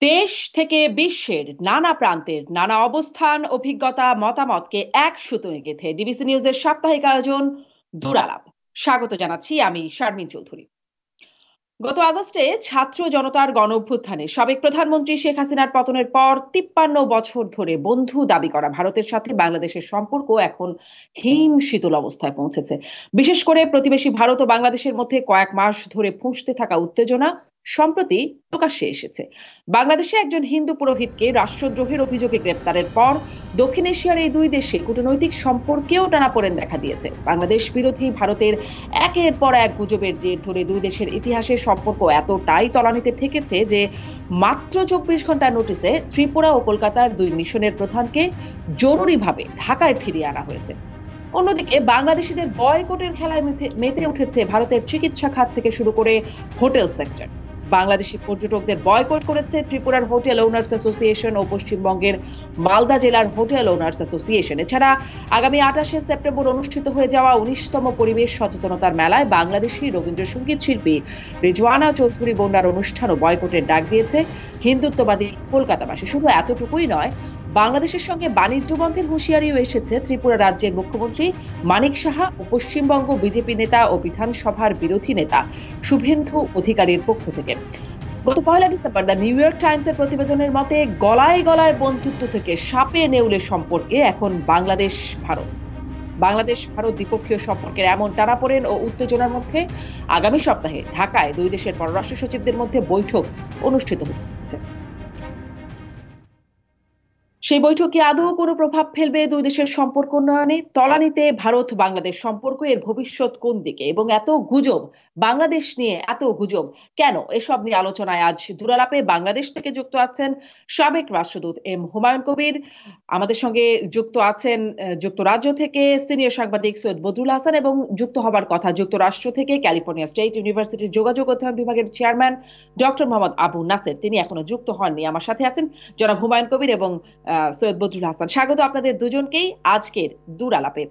দেশ থেকে বিশ্বের নানা প্রান্তের নানা অবস্থান, অভিজ্ঞতা, মতামতকে এক সুতোয় গেঁথে ডিবিসি নিউজের সাপ্তাহিক আয়োজন দূর আলাপ। স্বাগত জানাচ্ছি আমি শারমিন চৌধুরী। গত আগস্টে ছাত্র জনতার গণঅভ্যুত্থানে সাবেক প্রধানমন্ত্রী শেখ হাসিনার পতনের পর 53 বছর ধরে বন্ধু দাবি করা ভারতের সাথে বাংলাদেশের সম্পর্ক এখন হিম শীতল অবস্থায় পৌঁছেছে। বিশেষ করে প্রতিবেশী ভারত ও বাংলাদেশের মধ্যে কয়েক মাস ধরে ফুঁসতে থাকা উত্তেজনা সম্প্রতি প্রকাশ্যে এসেছে। বাংলাদেশে একজন হিন্দু পুরোহিতকে রাষ্ট্রদ্রোহের অভিযোগে গ্রেপ্তারের পর দক্ষিণ এশিয়ার এই দুই দেশে কূটনৈতিক সম্পর্কেও টানাপোড়েন দেখা দিয়েছে। বাংলাদেশ বিরোধী ভারতের একের পর এক গুজবের জের ধরে দুই দেশের ইতিহাসের সম্পর্ক এতটাই তলানিতে ঠেকেছে যে মাত্র 24 ঘন্টার নোটিসে ত্রিপুরা ও কলকাতার দুই মিশনের প্রধানকে জরুরিভাবে ঢাকায় ফিরিয়ে আনা হয়েছে। অন্যদিকে বাংলাদেশিদের বয়কটের খেলায় মেতে উঠেছে ভারতের চিকিৎসা খাত থেকে শুরু করে হোটেল সেক্টর। বাংলাদেশি পর্যটকদের বয়কট করেছে ত্রিপুরার হোটেল ওনার্স অ্যাসোসিয়েশন ও পশ্চিমবঙ্গের মালদা জেলার হোটেল ওনার্স অ্যাসোসিয়েশন। এছাড়া আগামী 28 সেপ্টেম্বর অনুষ্ঠিত হয়ে যাওয়া 19তম পরিবেশ সচেতনতার মেলায় বাংলাদেশি রবীন্দ্রসঙ্গীত শিল্পী রিজওয়ানা চৌধুরী বন্যার অনুষ্ঠানও বয়কটের ডাক দিয়েছে হিন্দুত্ববাদী কলকাতাবাসী। শুধু এতটুকুই নয়, বাংলাদেশের সঙ্গে বাণিজ্য বন্ধের হুঁশিয়ারিও এসেছে ত্রিপুরা রাজ্যের মুখ্যমন্ত্রী মানিক সাহা ও পশ্চিমবঙ্গ বিজেপি নেতা ও বিধানসভার বিরোধী নেতা শুভেন্দু অধিকারীর পক্ষ থেকে। গত 1 ডিসেম্বর দ্য নিউ ইয়র্ক টাইমসের প্রতিবেদনের মতে গলায় গলায় বন্ধুত্ব থেকে সাপে নেউলের সম্পর্কে এখন বাংলাদেশ ভারত দ্বিপক্ষীয় সম্পর্কের এমন টানাপোড়েন ও উত্তেজনার মধ্যে আগামী সপ্তাহে ঢাকায় দুই দেশের পররাষ্ট্র সচিবদের মধ্যে বৈঠক অনুষ্ঠিত হচ্ছে। সেই বৈঠকে আদৌ কোনো প্রভাব ফেলবে দুই দেশের সম্পর্ক উন্নয়নে? তলানিতে ভারত বাংলাদেশ সম্পর্ক, এর ভবিষ্যৎ কোন দিকে? এবং এত গুজব, বাংলাদেশ নিয়ে এত গুজব কেন? এসব নিয়ে আলোচনায় আজ দূরালাপে বাংলাদেশ থেকে যুক্ত আছেন সাবেক রাষ্ট্রদূত এম হুমায়ুন কবির। আমাদের সঙ্গে যুক্ত আছেন যুক্তরাজ্য থেকে সিনিয়র সাংবাদিক সৈয়দ বদরুল হাসান, এবং যুক্ত হবার কথা যুক্তরাষ্ট্র থেকে ক্যালিফোর্নিয়া স্টেট ইউনিভার্সিটির যোগাযোগ অধ্যয়ন বিভাগের চেয়ারম্যান ডক্টর মোহাম্মদ আবু নাসের। তিনি এখনো যুক্ত হননি। আমার সাথে আছেন জনাব হুমায়ুন কবির এবং সৈয়দ বদরুল হাসান। স্বাগত আপনাদের দুজনকেই আজকের দূর আলাপে।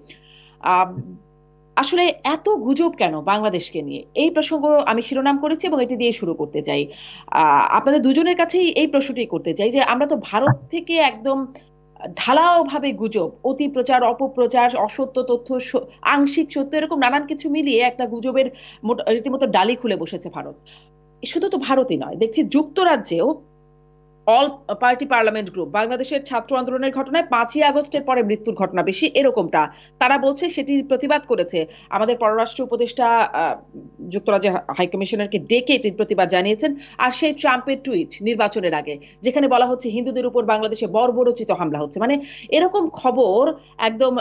আসলে এত গুজব কেন বাংলাদেশকে নিয়ে? এই প্রসঙ্গ আমি শিরোনাম করেছি এবং এটি দিয়ে শুরু করতে চাই। আপনাদের দুজনের কাছেই এই প্রশ্নটি করতে চাই যে আমরা তো ভারত থেকে একদম ঢালাও ভাবে গুজব, অতি প্রচার, অপপ্রচার, অসত্য তথ্য, আংশিক সত্য, এরকম নানান কিছু মিলিয়ে একটা গুজবের রীতিমতো ডালি খুলে বসেছে ভারত। শুধু তো ভারতই নয়, দেখছি যুক্তরাজ্যেও অল পার্টি পার্লামেন্ট গ্রুপ বাংলাদেশের ছাত্র আন্দোলনের ঘটনায় 5ই আগস্টের পরে মৃত্যুর ঘটনা বেশি, এরকমটা তারা বলছে, সেটি প্রতিবাদ করেছে। আমাদের পররাষ্ট্র উপদেষ্টা যুক্তরাজ্যের হাইকমিশনারকে ডেকে এটির প্রতিবাদ জানিয়েছেন। আর সেই ট্রাম্পের টুইট নির্বাচনের আগে, যেখানে বলা হচ্ছে হিন্দুদের উপর বাংলাদেশে বর্বরচিত হামলা হচ্ছে, মানে এরকম খবর একদম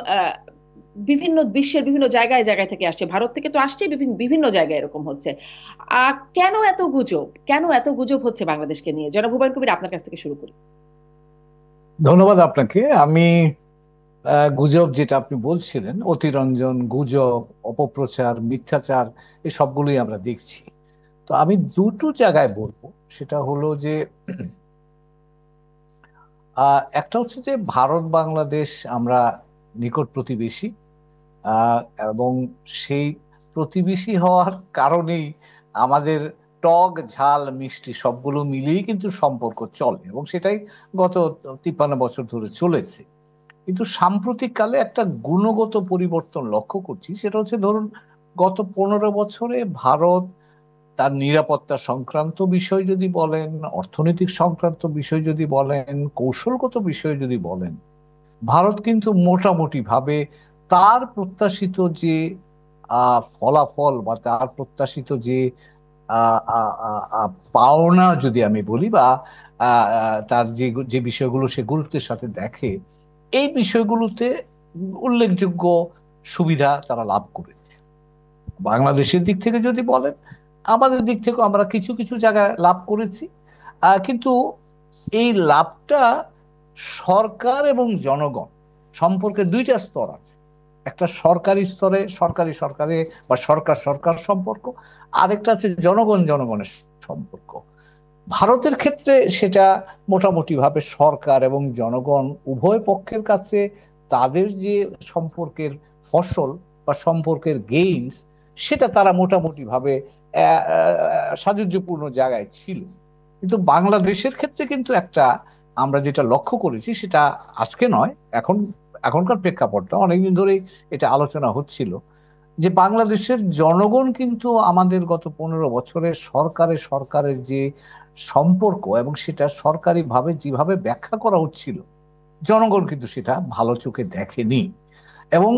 বিভিন্ন বিশ্বের বিভিন্ন জায়গায় জায়গায় থেকে আসছে। ভারত থেকে তো আসছে, বিভিন্ন বিভিন্ন জায়গায় এরকম হচ্ছে। কেন এত গুজব, কেন এত গুজব হচ্ছে বাংলাদেশকে নিয়ে? জনাব হুমায়ুন কবির, আপনার কাছ থেকে শুরু করি। ধন্যবাদ আপনাকে। আমি গুজব যেটা আপনি বলছিলেন, অতিরঞ্জন, গুজব, অপপ্রচার, মিথ্যাচার, এই সবগুলোই আমরা দেখছি। তো আমি দুটো জায়গায় বলবো। সেটা হলো যে একটা হচ্ছে যে ভারত বাংলাদেশ আমরা নিকট প্রতিবেশী, এবং সেই প্রতিবেশী হওয়ার কারণেই আমাদের টক ঝাল মিষ্টি সবগুলো মিলিয়েই কিন্তু সম্পর্ক চলে, এবং সেটাই গত 53 বছর ধরে চলেছে। কিন্তু সাম্প্রতিককালে একটা গুণগত পরিবর্তন লক্ষ্য করছি। সেটা হচ্ছে, ধরুন, গত 15 বছরে ভারত তার নিরাপত্তা সংক্রান্ত বিষয় যদি বলেন, অর্থনৈতিক সংক্রান্ত বিষয় যদি বলেন, কৌশলগত বিষয় যদি বলেন, ভারত কিন্তু মোটামুটি ভাবে তার প্রত্যাশিত যে ফলাফল বা তার প্রত্যাশিত যে পাওনা যদি আমি বলি, বা তার যে যে বিষয়গুলো সে গুরুত্বের সাথে দেখে, এই বিষয়গুলোতে উল্লেখযোগ্য সুবিধা তারা লাভ করেছে। বাংলাদেশের দিক থেকে যদি বলেন, আমাদের দিক থেকে আমরা কিছু কিছু জায়গায় লাভ করেছি, কিন্তু এই লাভটা সরকার এবং জনগণ সম্পর্কে দুইটা স্তর আছে। একটা সরকারি স্তরে, সরকারি সরকারে বা সরকার সরকার সম্পর্ক, আরেকটা আছে জনগণ জনগণের সম্পর্ক। ভারতের ক্ষেত্রে সেটা মোটামুটি ভাবে সরকার এবং জনগণ উভয় পক্ষের কাছে তাদের যে সম্পর্কের ফসল বা সম্পর্কের গেইনস, সেটা তারা মোটামুটি ভাবে সাযুজ্যপূর্ণ জায়গায় ছিল। কিন্তু বাংলাদেশের ক্ষেত্রে কিন্তু একটা আমরা যেটা লক্ষ্য করেছি, সেটা আজকে নয়, এখনকার প্রেক্ষাপটটা অনেকদিন ধরেই এটা আলোচনা হচ্ছিল, যে বাংলাদেশের জনগণ কিন্তু আমাদের গত 15 বছরে সরকারের যে সম্পর্ক এবং সেটা সরকারিভাবে যেভাবে ব্যাখ্যা করা হচ্ছিল, জনগণ কিন্তু সেটা ভালো চোখে দেখেনি। এবং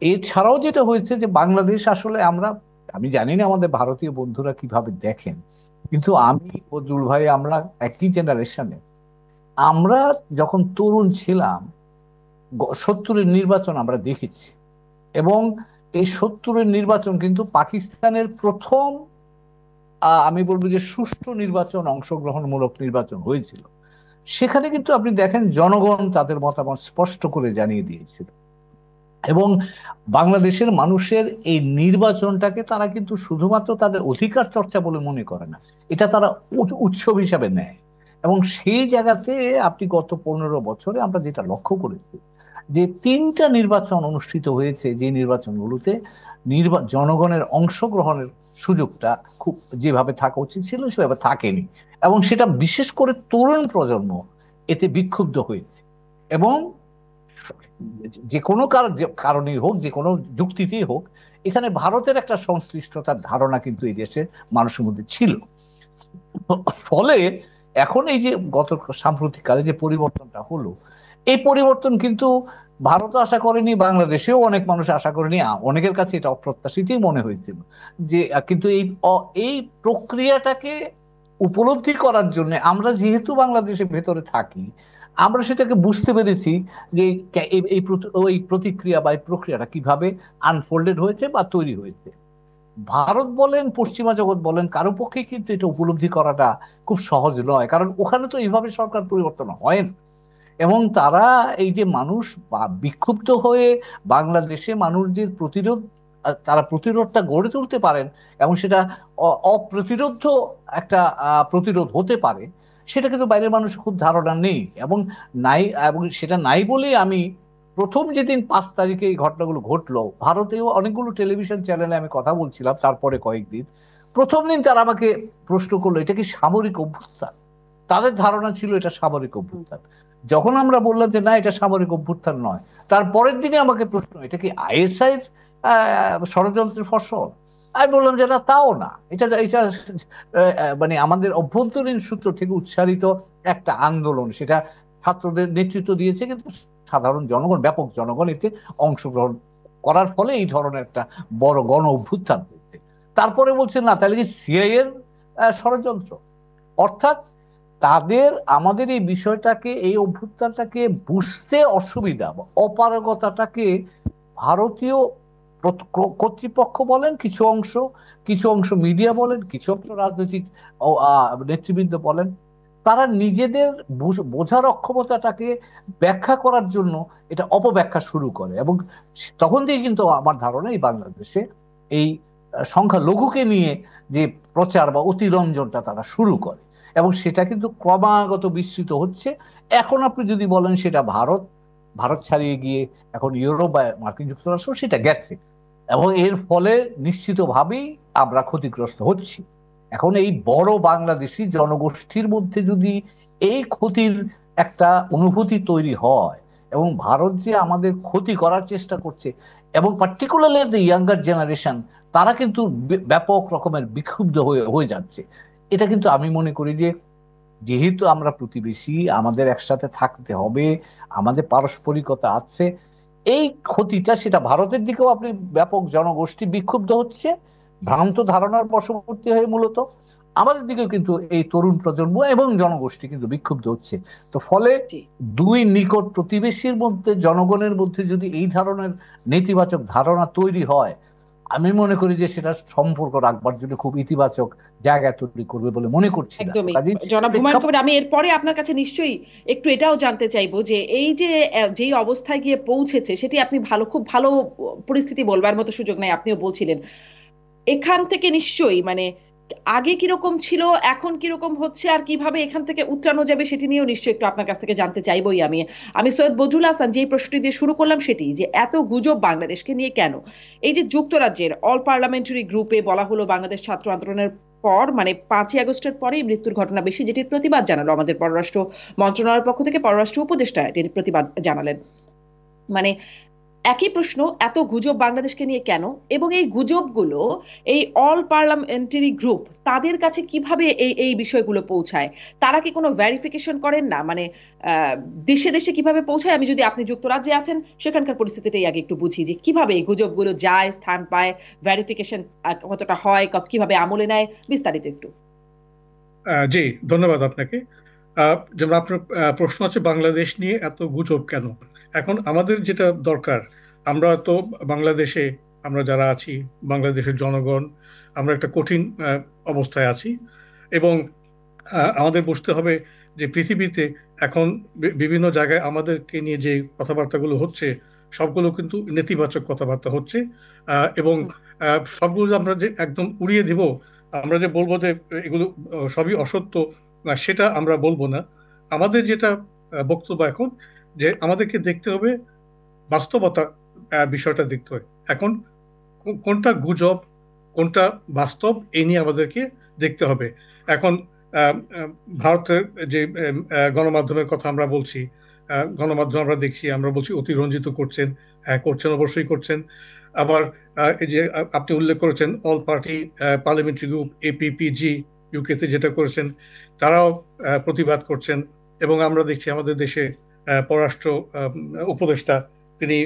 এছাড়াও যেটা হয়েছে যে বাংলাদেশ আসলে আমি জানি না আমাদের ভারতীয় বন্ধুরা কিভাবে দেখেন, কিন্তু আমি বদরুল ভাই আমরা একই জেনারেশনে। আমরা যখন তরুণ ছিলাম 70-এর নির্বাচন আমরা দেখেছি, এবং এই 70-এর নির্বাচন কিন্তু পাকিস্তানের প্রথম আমি বলবো যে সুষ্ঠু নির্বাচন, অংশগ্রহণমূলক নির্বাচন হয়েছিল। সেখানে কিন্তু আপনি দেখেন জনগণ তাদের মতামত স্পষ্ট করে জানিয়ে দিয়েছিল, এবং বাংলাদেশের মানুষের এই নির্বাচনটাকে তারা কিন্তু শুধুমাত্র তাদের অধিকার চর্চা বলে মনে করে না, এটা তারা উৎসব হিসাবে নেয়। এবং সেই জায়গাতে আপনি গত 15 বছরে আমরা যেটা লক্ষ্য করেছি, যে 3টা নির্বাচন অনুষ্ঠিত হয়েছে, যে নির্বাচনগুলোতে জনগণের অংশগ্রহণের সুযোগটা খুব যেভাবে থাকা উচিত ছিল সেভাবে থাকেনি, এবং সেটা বিশেষ করে তরুণ প্রজন্ম এতে বিক্ষুব্ধ হয়েছে। এবং যে কোনো কারণেই হোক, যে কোনো যুক্তিতেই হোক, এখানে ভারতের একটা সংশ্লিষ্টতার ধারণা কিন্তু এই দেশের মানুষের মধ্যে ছিল। ফলে এখন এই যে সাম্প্রতিককালে যে পরিবর্তনটা হলো, এই পরিবর্তন কিন্তু ভারতও আশা করেনি, বাংলাদেশেও অনেক মানুষ আশা করেনি, অনেকের কাছে এটা অপ্রত্যাশিতই মনে হয়েছিল। যে কিন্তু এই প্রক্রিয়াটাকে উপলব্ধি করার জন্য আমরা যেহেতু বাংলাদেশের ভেতরে থাকি, আমরা সেটাকে বুঝতে পেরেছি যে এই প্রতিক্রিয়া বা এই প্রক্রিয়াটা কিভাবে আনফোল্ডেড হয়েছে বা তৈরি হয়েছে। ভারত বলেন, পশ্চিমা জগৎ বলেন, কারো পক্ষে কিন্তু এটা উপলব্ধি করাটা খুব সহজ নয়, কারণ ওখানে তো এইভাবে সরকার পরিবর্তন হয় না। এবং তারা এই যে মানুষ বিক্ষুব্ধ হয়ে বাংলাদেশে মানুষ যে তারা প্রতিরোধটা গড়ে তুলতে পারেন, এবং সেটা অপ্রতিরোধ একটা প্রতিরোধ হতে পারে, সেটা কিন্তু বাইরের মানুষ খুব ধারণা নেই এবং এবং সেটা নাই বলেই আমি প্রথম যেদিন 5 তারিখে এই ঘটনাগুলো ঘটলো, ভারতেও অনেকগুলো টেলিভিশন চ্যানেলে আমি কথা বলছিলাম, তারপরে কয়েকদিন, প্রথম দিন তারা আমাকে প্রশ্ন করলো এটা কি সামরিক অভ্যুত্থান। তাদের ধারণা ছিল এটা সামরিক অভ্যুত্থান। যখন আমরা বললাম যে না, এটা সামরিক অভ্যুত্থান নয়, তার পরের দিনে আমাকে প্রশ্ন, এটা কি আইএসআই এর ষড়যন্ত্রের ফসল। আমি বললাম যে না, তাও না, এটা এটা মানে আমাদের অভ্যন্তরীণ সূত্র থেকে উৎসারিত একটা আন্দোলন, সেটা ছাত্রদের নেতৃত্ব দিয়েছে, কিন্তু সাধারণ জনগণ, ব্যাপক জনগণ এতে অংশগ্রহণ করার ফলে এই ধরনের একটা বড় গণ অভ্যুত্থান হয়েছে। তারপরে বলছে না, তাহলে কি সিআইএ এর ষড়যন্ত্র। অর্থাৎ তাদের আমাদের এই বিষয়টাকে, এই অভ্যুত্থানটাকে বুঝতে অসুবিধা বা অপারগতাটাকে ভারতীয় কর্তৃপক্ষ বলেন, কিছু অংশ মিডিয়া বলেন, কিছু অংশ রাজনৈতিক নেতৃবৃন্দ বলেন, তারা নিজেদের বোঝার অক্ষমতাটাকে ব্যাখ্যা করার জন্য এটা অপব্যাখ্যা শুরু করে। এবং তখন থেকে কিন্তু আমার ধারণা এই বাংলাদেশে এই সংখ্যালঘুকে নিয়ে যে প্রচার বা অতিরঞ্জনটা তারা শুরু করে, এবং সেটা কিন্তু ক্রমাগত বিস্তৃত হচ্ছে। এখন আপনি যদি বলেন সেটা ভারত ছাড়িয়ে গিয়ে এখন ইউরোপ বা মার্কিন যুক্তরাষ্ট্র সেটা গেছে, এবং এর ফলে নিশ্চিতভাবেই আমরা ক্ষতিগ্রস্ত হচ্ছি। এখন এই বড় বাংলাদেশি জনগোষ্ঠীর মধ্যে যদি এই ক্ষতির একটা অনুভূতি তৈরি হয়, এবং ভারত যে আমাদের ক্ষতি করার চেষ্টা করছে, এবং পার্টিকুলারলি দ্য ইয়াঙ্গার জেনারেশন, তারা কিন্তু ব্যাপক রকমের বিক্ষুব্ধ হয়ে যাচ্ছে, এটা কিন্তু আমি মনে করি যে যেহেতু আমরা প্রতিবেশী, আমাদের একসাথে থাকতে হবে, আমাদের পারস্পরিকতা আছে, এই ক্ষতিটা সেটা ভারতের দিকেও আপনি ব্যাপক জনগোষ্ঠী বিক্ষুব্ধ হচ্ছে, ভ্রান্ত ধারণার বশবর্তী হয়ে মূলত আমাদের দিকেও কিন্তু এই তরুণ প্রজন্ম এবং জনগোষ্ঠী কিন্তু বিক্ষুব্ধ হচ্ছে। তো ফলে দুই নিকট প্রতিবেশীর মধ্যে, জনগণের মধ্যে যদি এই ধরনের নেতিবাচক ধারণা তৈরি হয়, আমি মনে করি যে সেটা সম্পর্ক রাখবার জন্য খুব ইতিবাচক জায়গা তৈরি করবে বলে মনে করছি। একদমই জনাব হুমায়ুন কবির, আমি এরপরে আপনার কাছে নিশ্চয়ই একটু এটাও জানতে চাইবো যে এই যে যেই অবস্থায় গিয়ে পৌঁছেছে, সেটি আপনি খুব ভালো পরিস্থিতি বলবার মতো সুযোগ নাই, আপনিও বলছিলেন। এখান থেকে নিশ্চয়ই মানে আগে কিরকম ছিল, এখন কিরকম হচ্ছে, আর কিভাবে এখান থেকে উত্তরানো যাবে, সেটি নিয়েও নিশ্চয়ই একটু আপনার কাছ থেকে জানতে চাইবই। আমি সৈয়দ বজলুল হাসান, যে প্রশ্নটি দিয়ে শুরু করলাম সেটি, যে এত গুজব বাংলাদেশকে নিয়ে কেন? এই যে যুক্তরাজ্যের অল পার্লামেন্টারি গ্রুপে বলা হলো বাংলাদেশ ছাত্র আন্দোলনের পর মানে 5ই আগস্টের পরেই মৃত্যুর ঘটনা বেশি, যেটির প্রতিবাদ জানালো আমাদের পররাষ্ট্র মন্ত্রণালয়ের পক্ষ থেকে। পররাষ্ট্র উপদেষ্টা এটির প্রতিবাদ জানালেন। মানে একই প্রশ্ন, এত গুজব বাংলাদেশকে নিয়ে কেন, এবং এই গুজবগুলো এই অল পার্লামেন্টারি গ্রুপ তাদের কাছে কিভাবে এই এই বিষয়গুলো পৌঁছায়? তারা কি কোনো ভেরিফিকেশন করেন না? মানে আহ, দেশে দেশে কিভাবে পৌঁছায়? আমি যদি, আপনি যুক্তরাজ্যে আছেন, সেখানকার পরিস্থিতিটাই আগে একটু বুঝি যে কিভাবে এই গুজবগুলো যায়, স্থান পায়, ভেরিফিকেশন কতটা হয়, কিভাবে আমলে নেয়, বিস্তারিত একটু। জি, ধন্যবাদ আপনাকে। যেমন আপনার প্রশ্ন আছে বাংলাদেশ নিয়ে এত গুজব কেন। এখন আমাদের যেটা দরকার, আমরা তো বাংলাদেশে, আমরা যারা আছি বাংলাদেশের জনগণ, আমরা একটা কঠিন অবস্থায় আছি এবং আমাদের বুঝতে হবে যে পৃথিবীতে এখন বিভিন্ন জায়গায় আমাদেরকে নিয়ে যে কথাবার্তাগুলো হচ্ছে সবগুলো কিন্তু নেতিবাচক কথাবার্তা হচ্ছে, এবং সবগুলো আমরা যে একদম উড়িয়ে দিব, আমরা যে বলবো যে এগুলো সবই অসত্য, সেটা আমরা বলবো না। আমাদের যেটা বক্তব্য এখন, যে আমাদেরকে দেখতে হবে বাস্তবতা, বিষয়টা দেখতে হয় এখন কোনটা গুজব কোনটা বাস্তব, এই নিয়ে আমাদেরকে দেখতে হবে। এখন ভারতের যে গণমাধ্যমের কথা আমরা বলছি, গণমাধ্যম আমরা দেখছি, আমরা বলছি অতিরঞ্জিত করছেন। হ্যাঁ, করছেন, অবশ্যই করছেন। আবার এই যে আপনি উল্লেখ করেছেন all party parliamentary group APPG ইউকেতে যেটা করেছেন, তারাও প্রতিবাদ করছেন। এবং আমরা দেখছি আমাদের দেশে পররাষ্ট্র উপদেষ্টা, তিনি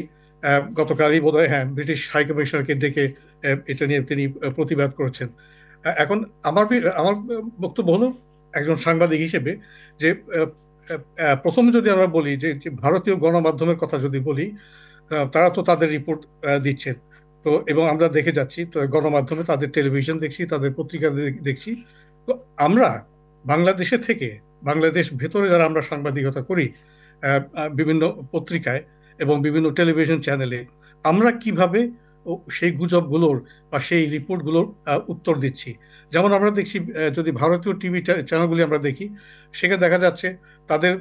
গতকালই বোধহয়, হ্যাঁ, ব্রিটিশ হাই কমিশনারকে ডেকে এটা নিয়ে তিনি প্রতিবাদ করেছেন। এখন আমার আমার বক্তব্য হলো একজন সাংবাদিক হিসেবে যে প্রথমে যদি আমরা বলি যে ভারতীয় গণমাধ্যমের কথা যদি বলি, তারা তো তাদের রিপোর্ট দিচ্ছেন। তো এবং আমরা দেখে যাচ্ছি তো গণমাধ্যমে, তাদের টেলিভিশন দেখছি, তাদের পত্রিকা দেখছি। তো আমরা বাংলাদেশে থেকে, বাংলাদেশ ভেতরে যারা আমরা সাংবাদিকতা করি বিভিন্ন পত্রিকায় এবং বিভিন্ন টেলিভিশন চ্যানেলে, আমরা কিভাবে সেই গুজবগুলোর বা সেই রিপোর্টগুলোর উত্তর দিচ্ছি। যেমন আমরা দেখছি, যদি ভারতীয় টিভি চ্যানেলগুলি আমরা দেখি, সেখানে দেখা যাচ্ছে তাদের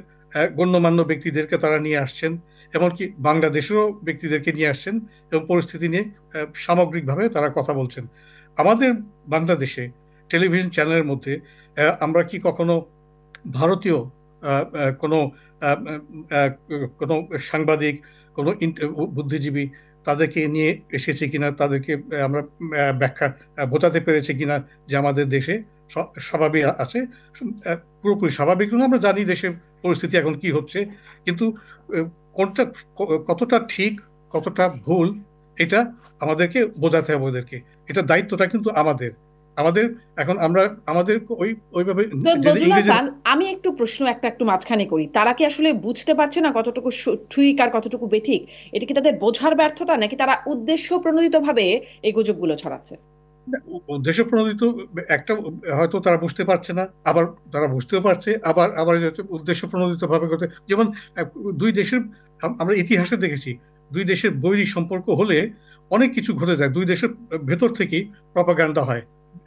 গণ্যমান্য ব্যক্তিদেরকে তারা নিয়ে আসছেন, এমনকি বাংলাদেশেরও ব্যক্তিদেরকে নিয়ে আসছেন এবং পরিস্থিতি নিয়ে সামগ্রিকভাবে তারা কথা বলছেন। আমাদের বাংলাদেশে টেলিভিশন চ্যানেলের মধ্যে আমরা কি কখনো ভারতীয় কোনো কোনো সাংবাদিক, কোনো বুদ্ধিজীবী তাদেরকে নিয়ে এসেছে কিনা, তাদেরকে আমরা ব্যাখ্যা বোঝাতে পেরেছি কিনা যে আমাদের দেশে স্বাভাবিক আছে, পুরোপুরি স্বাভাবিক না। আমরা জানি দেশের পরিস্থিতি এখন কি হচ্ছে, কিন্তু কোনটা কতটা ঠিক কতটা ভুল, এটা আমাদেরকে বোঝাতে হবে ওদেরকে। এটা দায়িত্বটা কিন্তু আমাদের আমাদের এখন আমরা আমাদের ওইভাবে আমি একটু প্রশ্ন একটু মাঝখানে করি, তারা কি আসলে বুঝতে পারছে না কতটুকু ঠিক আর কতটুকু বেঠিক? এটা কি তাদের বোঝার ব্যর্থতা, নাকি তারা উদ্দেশ্য প্রণোদিত ভাবে এই গুজবগুলো ছড়াচ্ছে? উদ্দেশ্য প্রণোদিত একটা, হয়তো তারা বুঝতে পারছে না, আবার তারা বুঝতেও পারছে, আবার আবার উদ্দেশ্য প্রণোদিত ভাবে করতে। যেমন দুই দেশের, আমরা ইতিহাসে দেখেছি, দুই দেশের বৈরী সম্পর্ক হলে অনেক কিছু ঘটে যায়। দুই দেশের ভেতর থেকেই প্রপাগান্ডা হয়,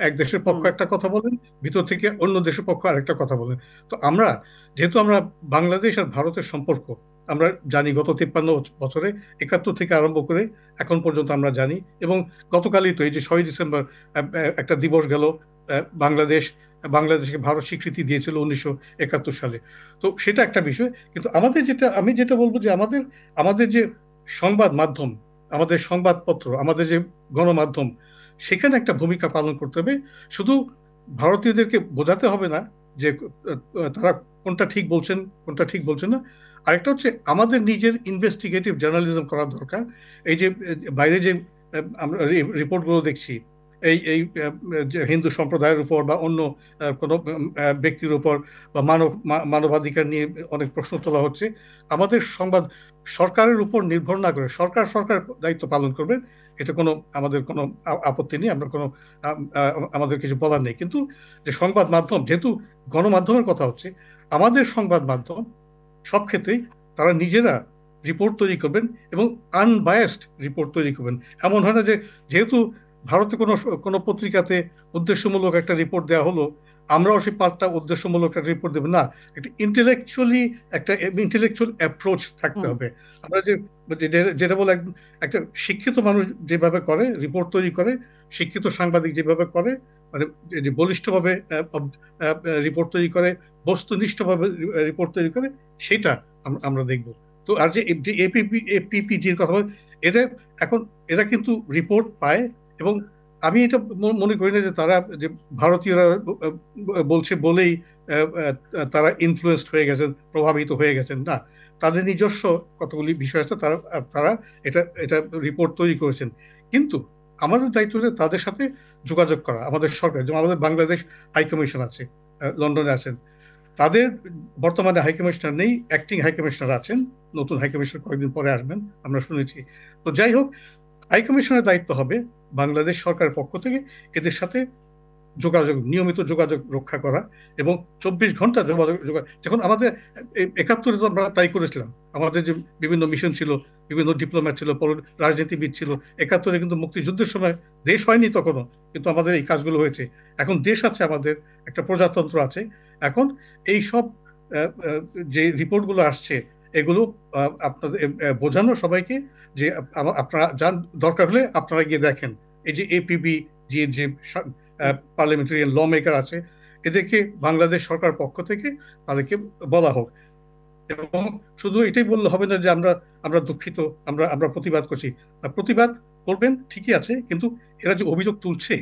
এক দেশের পক্ষ একটা কথা বলেন, ভিতর থেকে অন্য দেশের পক্ষ আরেকটা কথা বলেন। তো আমরা যেহেতু আমরা বাংলাদেশ আর ভারতের সম্পর্ক আমরা জানি, গত 53 বছরে 71 থেকে আরম্ভ করে এখন পর্যন্ত আমরা জানি। এবং গতকালই তো এই যে 6 ডিসেম্বর একটা দিবস গেল, বাংলাদেশকে ভারত স্বীকৃতি দিয়েছিল 1971 সালে। তো সেটা একটা বিষয়। কিন্তু আমাদের যেটা, আমি যেটা বলবো যে আমাদের যে সংবাদ মাধ্যম, আমাদের সংবাদপত্র, আমাদের যে গণমাধ্যম, সেখানে একটা ভূমিকা পালন করতে হবে। শুধু ভারতীয়দেরকে বোঝাতে হবে না যে তারা কোনটা ঠিক বলছেন কোনটা ঠিক বলছেন না। আরেকটা হচ্ছে আমাদের নিজের ইনভেস্টিগেটিভ জার্নালিজম করা দরকার। এই যে বাইরে যে আমরা রিপোর্টগুলো দেখছি, এই এই হিন্দু সম্প্রদায়ের উপর বা অন্য কোনো ব্যক্তির উপর বা মানবাধিকার নিয়ে অনেক প্রশ্ন তোলা হচ্ছে, আমাদের সংবাদ সরকারের উপর নির্ভর না করে সরকার দায়িত্ব পালন করবে, এটা আমাদের কোনো আপত্তি নেই, আমাদের কিছু বলার নেই। কিন্তু যে সংবাদ মাধ্যম, যেহেতু গণমাধ্যমের কথা হচ্ছে, আমাদের সংবাদ মাধ্যম সব ক্ষেত্রেই তারা নিজেরা রিপোর্ট তৈরি করবেন এবং আনবায়াসড রিপোর্ট তৈরি করবেন। এমন হয় না যে যেহেতু ভারতে কোনো পত্রিকাতে উদ্দেশ্যমূলক একটা রিপোর্ট দেওয়া হলো, আমরাও সেই পাল্টা উদ্দেশ্যমূলক একটা রিপোর্ট দেবো না, একটা ইন্টেলেকচুয়াল অ্যাপ্রোচ থাকতে হবে। আমরা যেটা বলে একটা শিক্ষিত মানুষ যেভাবে করে রিপোর্ট তৈরি করে, শিক্ষিত সাংবাদিক যেভাবে করে, মানে যে বলিষ্ঠভাবে রিপোর্ট তৈরি করে, বস্তুনিষ্ঠভাবে রিপোর্ট তৈরি করে, সেটা আমরা দেখব। তো আর যে এপিপিজির কথা বলে, এরা এখন এরা কিন্তু রিপোর্ট পায়, এবং আমি এটা মনে করি না যে তারা যে ভারতীয়রা বলছে বলেই তারা ইনফ্লুয়েসড হয়ে গেছেন, প্রভাবিত হয়ে গেছেন, না। তাদের নিজস্ব কতগুলি বিষয় আছে, তারা তারা এটা এটা রিপোর্ট তৈরি করেছেন। কিন্তু আমাদের দায়িত্ব হচ্ছে তাদের সাথে যোগাযোগ করা। আমাদের সরকার, যেমন আমাদের বাংলাদেশ হাইকমিশন আছে, লন্ডনে আছেন, তাদের বর্তমানে হাইকমিশনার নেই, অ্যাক্টিং হাইকমিশনার আছেন, নতুন হাইকমিশনার কয়েকদিন পরে আসবেন আমরা শুনেছি। তো যাই হোক, হাইকমিশনের দায়িত্ব হবে বাংলাদেশ সরকারের পক্ষ থেকে এদের সাথে যোগাযোগ, নিয়মিত যোগাযোগ রক্ষা করা, এবং 24 ঘন্টা যোগাযোগ। যখন আমাদের 71-এ তো আমরা তাই করেছিলাম, আমাদের যে বিভিন্ন মিশন ছিল, বিভিন্ন ডিপ্লোম্যাট ছিল, রাজনীতিবিদ ছিল, 71-এ কিন্তু মুক্তিযুদ্ধের সময় দেশ হয়নি তখনও, কিন্তু আমাদের এই কাজগুলো হয়েছে। এখন দেশ আছে, আমাদের একটা প্রজাতন্ত্র আছে। এখন এই সব যে রিপোর্টগুলো আসছে, এগুলো আপনাদের বোঝানো সবাইকে যে আপনারা যান, দরকার হলে আপনারা গিয়ে দেখেন। এই যে এপিবি যে পার্লামেন্টারিয়ান ল মেকার আছে, এদেরকে বাংলাদেশ সরকার পক্ষ থেকে তাদেরকে বলা হোক। এবং শুধু এটাই বললে হবে না যে আমরা আমরা দুঃখিত, আমরা আমরা প্রতিবাদ করছি। প্রতিবাদ করবেন ঠিকই আছে, কিন্তু এরা যে অভিযোগ তুলছে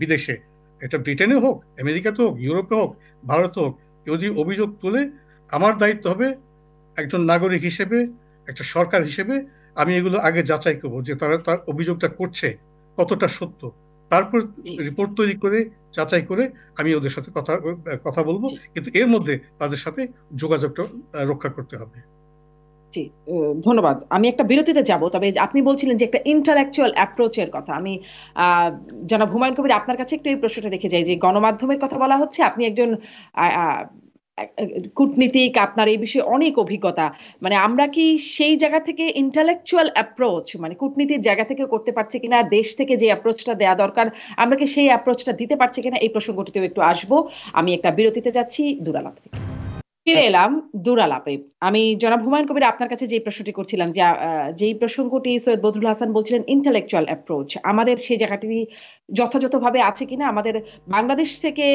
বিদেশে, এটা ব্রিটেনে হোক, আমেরিকাতে হোক, ইউরোপে হোক, ভারতে হোক, কেউ যদি অভিযোগ তুলে, আমার দায়িত্ব হবে একজন নাগরিক হিসেবে, একটা সরকার হিসেবে, আমি এগুলো আগে যাচাই করবো যে তারা তার অভিযোগটা করছে কতটা সত্য। তারপর রিপোর্ট তৈরি করে যাচাই করে আমি ওদের সাথে কথা বলবো, কিন্তু এর মধ্যে তাদের সাথে যোগাযোগটা রক্ষা করতে হবে। জি, ধন্যবাদ। আমি একটা বিরতিতে যাব, তবে আপনি বলছিলেন যে একটা ইন্টালেকচুয়াল অ্যাপ্রোচের কথা। আমি জনাব হুমায়ুন কবির, আপনার কাছে একটু এই প্রশ্নটা রেখে যাই যে গণমাধ্যমের কথা বলা হচ্ছে, আপনি একজন কূটনীতিক, আপনার এই বিষয়ে অনেক অভিজ্ঞতা। মানে আমরা কি সেই জায়গা থেকে ইন্টালেকচুয়াল অ্যাপ্রোচ, মানে কূটনীতির জায়গা থেকে করতে পারছি কিনা, দেশ থেকে যে অ্যাপ্রোচটা দেওয়া দরকার আমরা কি সেই অ্যাপ্রোচটা দিতে পারছি কিনা, এই প্রসঙ্গটিতেও একটু আসবো। আমি একটা বিরতিতে যাচ্ছি, দূরালাপ থেকে ফিরে এলাম। দূরালাপে আমি জনাব হুমায়ুন কবির, আপনার কাছে যে প্রশ্নটি করছিলাম, যে যেই প্রসঙ্গটি সৈয়দ বদরুল হাসান বলছিলেন ইন্টেলেকচুয়াল অ্যাপ্রোচ, আমাদের সেই জায়গাটি যথাযথভাবে আছে কিনা, আমাদের বাংলাদেশ থেকে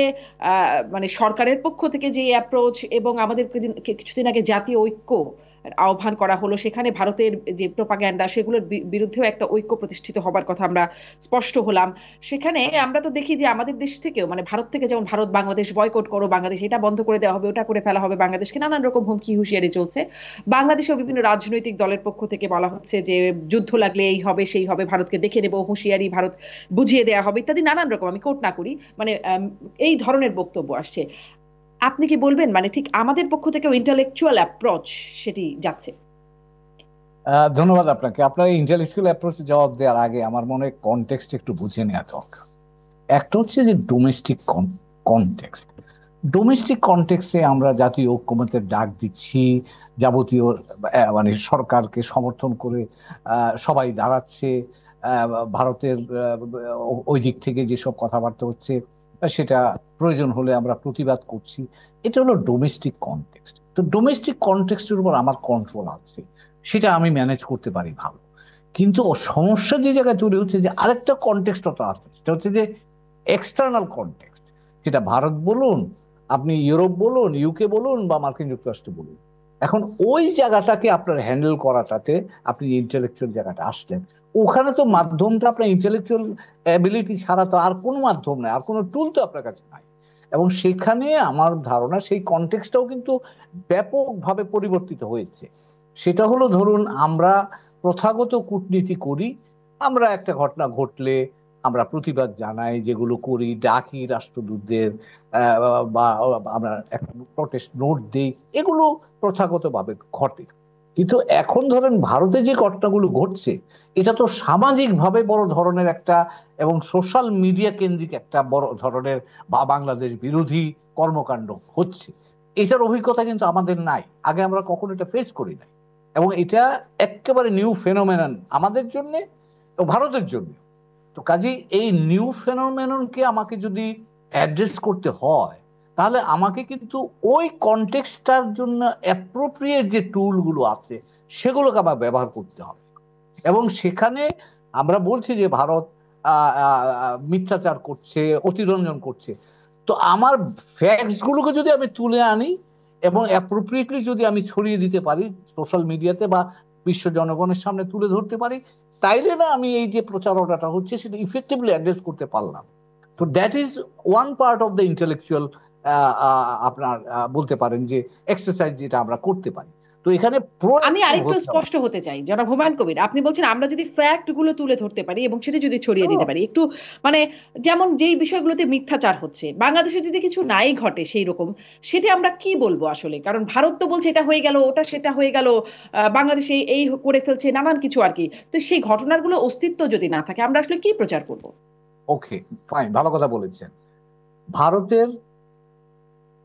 মানে সরকারের পক্ষ থেকে যে অ্যাপ্রোচ, এবং আমাদের কিছুদিন আগে জাতীয় ঐক্য আহ্বান করা হলো, সেখানে ভারতের যে প্রোপাগ্যান্ডা, সেগুলোর বিরুদ্ধেও একটা ঐক্য প্রতিষ্ঠিত হবার কথা আমরা স্পষ্ট হলাম। সেখানে আমরা তো দেখি যে আমাদের দেশ থেকেও, মানে ভারত থেকে, যেমন ভারত বাংলাদেশ বয়কট করো, বাংলাদেশ এটা বন্ধ করে দেওয়া হবে, ওটা করে ফেলা হবে, বাংলাদেশকে নানান রকম হুমকি হুঁশিয়ারি চলছে। বাংলাদেশেও বিভিন্ন রাজনৈতিক দলের পক্ষ থেকে বলা হচ্ছে যে যুদ্ধ লাগলে এই হবে সেই হবে, ভারতকে দেখে নেব, হুঁশিয়ারি, ভারত বুঝিয়ে দেওয়া হবে, ইত্যাদি নানান রকম, আমি কোট না করি, মানে এই ধরনের বক্তব্য আসছে। আপনি কি বলবেন মানে ঠিক আমাদের পক্ষ থেকেও ইন্টেলেকচুয়াল অ্যাপ্রোচ সেটি যাচ্ছে? ধন্যবাদ আপনাকে। আপনার ইন্টেলেকচুয়াল অ্যাপ্রোচে জবাব দেওয়ার আগে আমার মনে হয় কনটেক্সট একটু বুঝে নেওয়া দরকার। একটা হচ্ছে যে ডোমেস্টিক কনটেক্সট। ডোমেস্টিক কনটেক্সটে আমরা জাতীয় ঐক্যমত্যের ডাক দিচ্ছি, যাবতীয় মানে সরকারকে সমর্থন করে সবাই দাঁড়াচ্ছে, ভারতের ওই দিক থেকে যেসব কথাবার্তা হচ্ছে সেটা প্রয়োজন হলে আমরা প্রতিবাদ করছি। এটা হলো ডোমেস্টিক কনটেক্সট। তো ডোমেস্টিক কনটেক্সটের উপর আমার কন্ট্রোল আছে, সেটা আমি ম্যানেজ করতে পারি ভালো। কিন্তু সমস্যা যে জায়গায় তৈরি হচ্ছে, যে আরেকটা কনটেক্সটটা আছে, সেটা হচ্ছে যে এক্সটার্নাল কনটেক্সট। সেটা ভারত বলুন, আপনি ইউরোপ বলুন, ইউকে বলুন, বা মার্কিন যুক্তরাষ্ট্র বলুন। এখন ওই জায়গাটাকে আপনার হ্যান্ডেল করাটাতে আপনি ইন্টেলেকচুয়াল জায়গাটা আসলেন, ওখানে তো মাধ্যমটা আপনার ইন্টেলেকচুয়াল অ্যাবিলিটি ছাড়া তো আর কোনো মাধ্যম নাই, আর কোনো টুল তো আপনার কাছে নাই। এবং সেখানে আমার ধারণা সেই কনটেক্সটটাও কিন্তু ব্যাপকভাবে পরিবর্তিত হয়েছে। সেটা হলো, ধরুন আমরা প্রথাগত কূটনীতি করি, আমরা একটা ঘটনা ঘটলে আমরা প্রতিবাদ জানাই, যেগুলো করি, ডাকি রাষ্ট্রদূতদের, বা আমরা একটা প্রটেস্ট নোট দিই, এগুলো প্রথাগতভাবে ঘটে। কিন্তু এখন ধরেন ভারতে যে ঘটনাগুলো ঘটছে, এটা তো সামাজিকভাবে বড় ধরনের একটা, এবং সোশ্যাল মিডিয়া কেন্দ্রিক একটা বড় ধরনের বা বাংলাদেশ বিরোধী কর্মকাণ্ড হচ্ছে। এটার অভিজ্ঞতা কিন্তু আমাদের নাই, আগে আমরা কখনো এটা ফেস করি নাই, এবং এটা একেবারে নিউ ফেনোমেনন আমাদের জন্যে ও ভারতের জন্য। তো কাজেই এই নিউ ফেনোমেননকে আমাকে যদি অ্যাড্রেস করতে হয়, তাহলে আমাকে কিন্তু ওই কনটেক্সটার জন্য অ্যাপ্রোপ্রিয়েট যে টুলগুলো আছে সেগুলোকে আমার ব্যবহার করতে হবে। এবং সেখানে আমরা বলছি যে ভারত মিথ্যাচার করছে, অতিরঞ্জন করছে, তো আমার ফ্যাক্টসগুলোকে যদি আমি তুলে আনি এবং অ্যাপ্রোপ্রিয়েটলি যদি আমি ছড়িয়ে দিতে পারি সোশ্যাল মিডিয়াতে বা বিশ্ব জনগণের সামনে তুলে ধরতে পারি, তাইলে না আমি এই যে প্রচারণাটা হচ্ছে সেটা ইফেক্টিভলি অ্যাড্রেস করতে পারলাম। তো that is one part of the intellectual, আপনার বলতে পারেন যে এক্সারসাইজ যেটা আমরা করতে পারি। তো এখানে আমি আরেকটু স্পষ্ট হতে চাই, জনাব হুমায়ুন কবির, আপনি বলছেন আমরা যদি ফ্যাক্ট গুলো তুলে ধরতে পারি এবং সেটা যদি ছড়িয়ে দিতে পারি একটু, মানে যেমন যেই বিষয়গুলোতে মিথ্যাচার হচ্ছে বাংলাদেশে যদি কিছু নাই ঘটে সেই রকম, সেটা আমরা কি বলবো আসলে? কারণ ভারত তো বলছে এটা হয়ে গেল, ওটা সেটা হয়ে গেল, বাংলাদেশে এই করে ফেলছে নানান কিছু আর কি। তো সেই ঘটনাগুলো অস্তিত্ব যদি না থাকে আমরা আসলে কি প্রচার করব? ওকে, ফাইন, ভালো কথা বলেছেন। ভারতের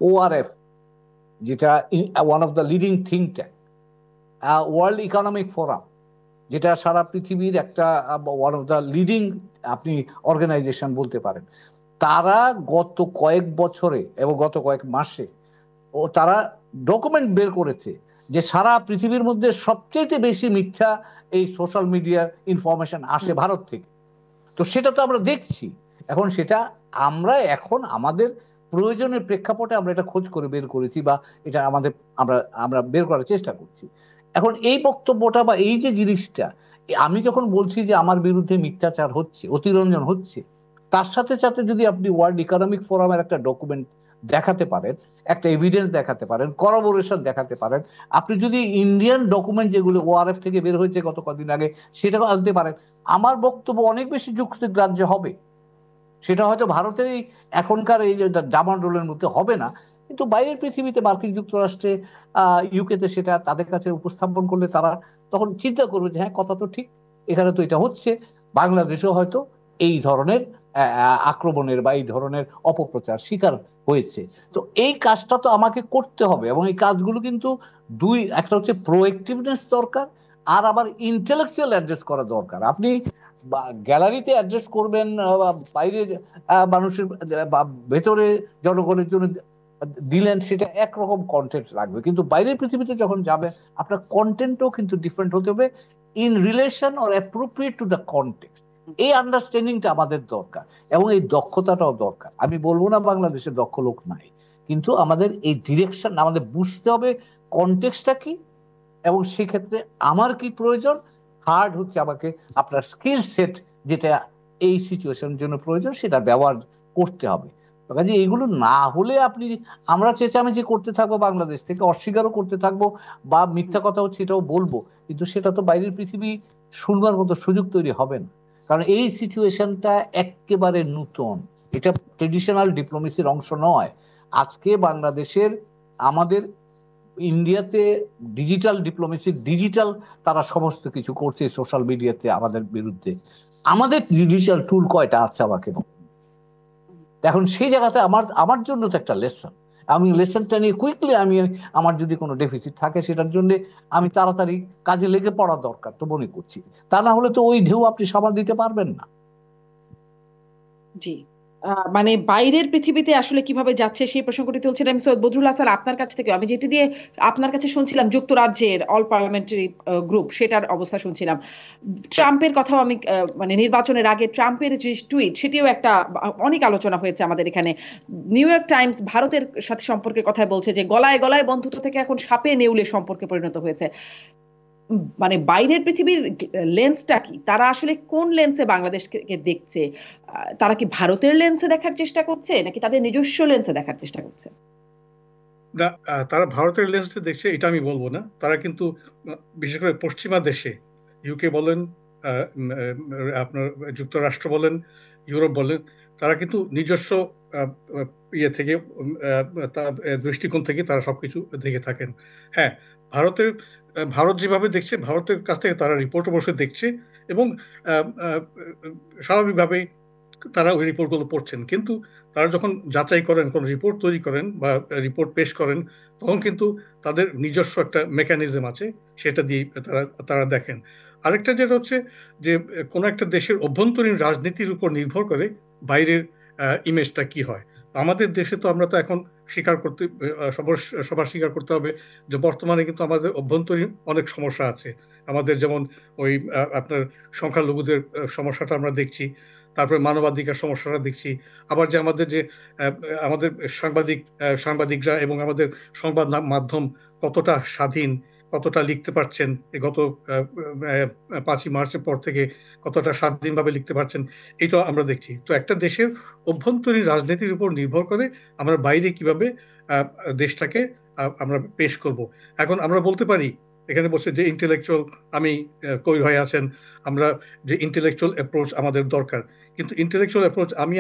ওআরএফ, যেটা one of the leading think tank, world economic forum, যেটা সারা পৃথিবীর একটা ওয়ান অফ দ্য লিডিং আপনি অর্গানাইজেশন বলতে পারেন, তারা গত কয়েক বছরে এবং গত কয়েক মাসে তারা ডকুমেন্ট বের করেছে যে সারা পৃথিবীর মধ্যে সবচেয়ে বেশি মিথ্যা এই সোশ্যাল মিডিয়ার ইনফরমেশন আসে ভারত থেকে। তো সেটা তো আমরা দেখছি। এখন সেটা আমরা এখন আমাদের প্রয়োজনের প্রেক্ষাপটে আমরা এটা খোঁজ করে বের করেছি বা এটা আমাদের আমরা আমরা বের করার চেষ্টা করছি। এখন এই বক্তব্যটা বা এই যে জিনিসটা, আমি যখন বলছি যে আমার বিরুদ্ধে মিথ্যাচার হচ্ছে, অতিরঞ্জন হচ্ছে, তার সাথে সাথে যদি আপনি ওয়ার্ল্ড ইকোনমিক ফোরামের একটা ডকুমেন্ট দেখাতে পারেন, একটা এভিডেন্স দেখাতে পারেন, করবোরেশন দেখাতে পারেন, আপনি যদি ইন্ডিয়ান ডকুমেন্ট যেগুলো ওআরএফ থেকে বের হয়েছে গত কদিন আগে সেটাও আনতে পারেন, আমার বক্তব্য অনেক বেশি যুক্তিগ্রাহ্য হবে। সেটা হয়তো ভারতের এই এখনকার এই যে ডামাডোলের মধ্যে হবে না, কিন্তু বাইরের পৃথিবীতে মার্কিন যুক্তরাষ্ট্রে, ইউকেতে সেটা তাদের কাছে উপস্থাপন করলে তারা তখন চিন্তা করবে যে হ্যাঁ, কথা তো ঠিক, এখানে তো এটা হচ্ছে, বাংলাদেশেও হয়তো এই ধরনের আক্রমণের বা এই ধরনের অপপ্রচার শিকার হয়েছে। তো এই কাজটা তো আমাকে করতে হবে এবং এই কাজগুলো কিন্তু একটা হচ্ছে প্রোঅ্যাক্টিভনেস দরকার, আর আবার ইন্টেলেকচুয়াল অ্যাড্রেস করা দরকার। আপনি গ্যালারিতে অ্যাড্রেস করবেন, বাইরে মানুষের বা ভেতরে জনগণের জন্য দিলেন, সেটা একরকম কন্টেন্ট লাগবে, কিন্তু বাইরের পৃথিবীতে যখন যাবে আপনার কন্টেন্টও কিন্তু ডিফারেন্ট হতে হবে in relation or appropriate to the context. এই আন্ডারস্ট্যান্ডিংটা আমাদের দরকার এবং এই দক্ষতাটাও দরকার। আমি বলবো না বাংলাদেশে দক্ষ লোক নাই, কিন্তু আমাদের এই ডিরেকশন আমাদের বুঝতে হবে কনটেক্সটটা কি এবং সেক্ষেত্রে আমার কি প্রয়োজন। থার্ড হচ্ছে আমাকে আপনার স্কিল সেট যেটা এই সিচুয়েশনের জন্য প্রয়োজন সেটা ব্যবহার করতে হবে। কাজে এইগুলো না হলে আমরা চেঁচামেচি করতে থাকবো, বাংলাদেশ থেকে অস্বীকারও করতে থাকবো বা মিথ্যা কথা হচ্ছে এটাও বলবো, কিন্তু সেটা তো বাইরের পৃথিবী শুনবার মতো সুযোগ তৈরি হবে না। কারণ এই সিচুয়েশনটা একেবারে নতুন, এটা ট্রেডিশনাল ডিপ্লোমেসির অংশ নয়। আজকে বাংলাদেশের আমাদের ইন্ডিয়াতে ডিজিটাল ডিপ্লোমেসি, ডিজিটাল তারা সমস্ত কিছু করছে সোশ্যাল মিডিয়াতে আমাদের বিরুদ্ধে। আমাদের ডিজিটাল টুল কয়টা আছে আমাকে এখন সেই জায়গাতে আমার জন্য তো একটা লেসন, আমি লেসনটা নিয়ে কুইকলি আমার যদি কোনো ডেফিসিট থাকে সেটার জন্য আমি তাড়াতাড়ি কাজে লেগে পড়া দরকার তো মনে করছি। তা না হলে তো ওই ঢেউ আপনি সামাল দিতে পারবেন না। জি, মানে বাইরের পৃথিবীতে আসলে কিভাবে যাচ্ছে সেই প্রসঙ্গটি তুলছিলেন। আমি সৈয়দ বদরুল হাসান, আপনার কাছ থেকে আমি যেটি দিয়ে আপনার কাছে শুনছিলাম যুক্তরাজ্যের অল পার্লামেন্টারি গ্রুপ, সেটার অবস্থা শুনছিলাম। ট্রাম্পের কথাও আমি মানে নির্বাচনের আগে ট্রাম্পের যে টুইট সেটিও একটা অনেক আলোচনা হয়েছে আমাদের এখানে। নিউ ইয়র্ক টাইমস ভারতের সাথে সম্পর্কের কথা বলছে যে গলায় গলায় বন্ধুত্ব থেকে এখন সাপে নেউলে সম্পর্কে পরিণত হয়েছে। মানে বাইরের পৃথিবীর লেন্সটা কি, তারা আসলে কোন লেন্সে বাংলাদেশকে দেখছে? তারা কি ভারতের লেন্সে দেখার চেষ্টা করছে নাকি তাদের নিজস্ব লেন্সে দেখার চেষ্টা করছে? না, তারা ভারতের লেন্সে দেখছে এটা আমি বলবো না। তারা কিন্তু বিশেষ করে পশ্চিমা দেশে, ইউকে বলেন, আপনার যুক্তরাষ্ট্র বলেন, ইউরোপ বলেন, তারা কিন্তু নিজস্ব ইয়ে থেকে দৃষ্টিকোণ থেকে তারা সবকিছু দেখে থাকেন। হ্যাঁ, ভারত যেভাবে দেখছে, ভারতের কাছ থেকে তারা রিপোর্ট অবশ্যই দেখছে এবং স্বাভাবিকভাবেই তারা ওই রিপোর্টগুলো পড়ছেন, কিন্তু তারা যখন যাচাই করেন, কোনো রিপোর্ট তৈরি করেন বা রিপোর্ট পেশ করেন, তখন কিন্তু তাদের নিজস্ব একটা মেকানিজম আছে, সেটা দিয়ে তারা দেখেন। আরেকটা যেটা হচ্ছে যে কোনো একটা দেশের অভ্যন্তরীণ রাজনীতির উপর নির্ভর করে বাইরের ইমেজটা কি হয়। আমাদের দেশে তো আমরা তো এখন স্বীকার করতে সবার স্বীকার করতে হবে যে বর্তমানে কিন্তু আমাদের অভ্যন্তরীণ অনেক সমস্যা আছে। আমাদের যেমন ওই আপনার সংখ্যালঘুদের সমস্যাটা আমরা দেখছি, তারপরে মানবাধিকার সমস্যাটা দেখছি, আবার যে আমাদের সাংবাদিকরা এবং আমাদের সংবাদ মাধ্যম কতটা স্বাধীন, কতটা লিখতে পারছেন, গত 5ই মার্চের পর থেকে কতটা স্বাধীনভাবে লিখতে পারছেন, এটা আমরা দেখছি। তো একটা দেশের অভ্যন্তরীণ রাজনীতির উপর নির্ভর করে আমরা বাইরে কিভাবে দেশটাকে আমরা পেশ করব। এখন আমরা বলতে পারি এখানে বসে যে ইন্টেলেকচুয়াল, আমি কই ভাই আছেন, আমরা যে ইন্টেলেকচুয়াল অ্যাপ্রোচ আমাদের দরকার, কিন্তু ইন্টেলেকচুয়াল অ্যাপ্রোচ আমি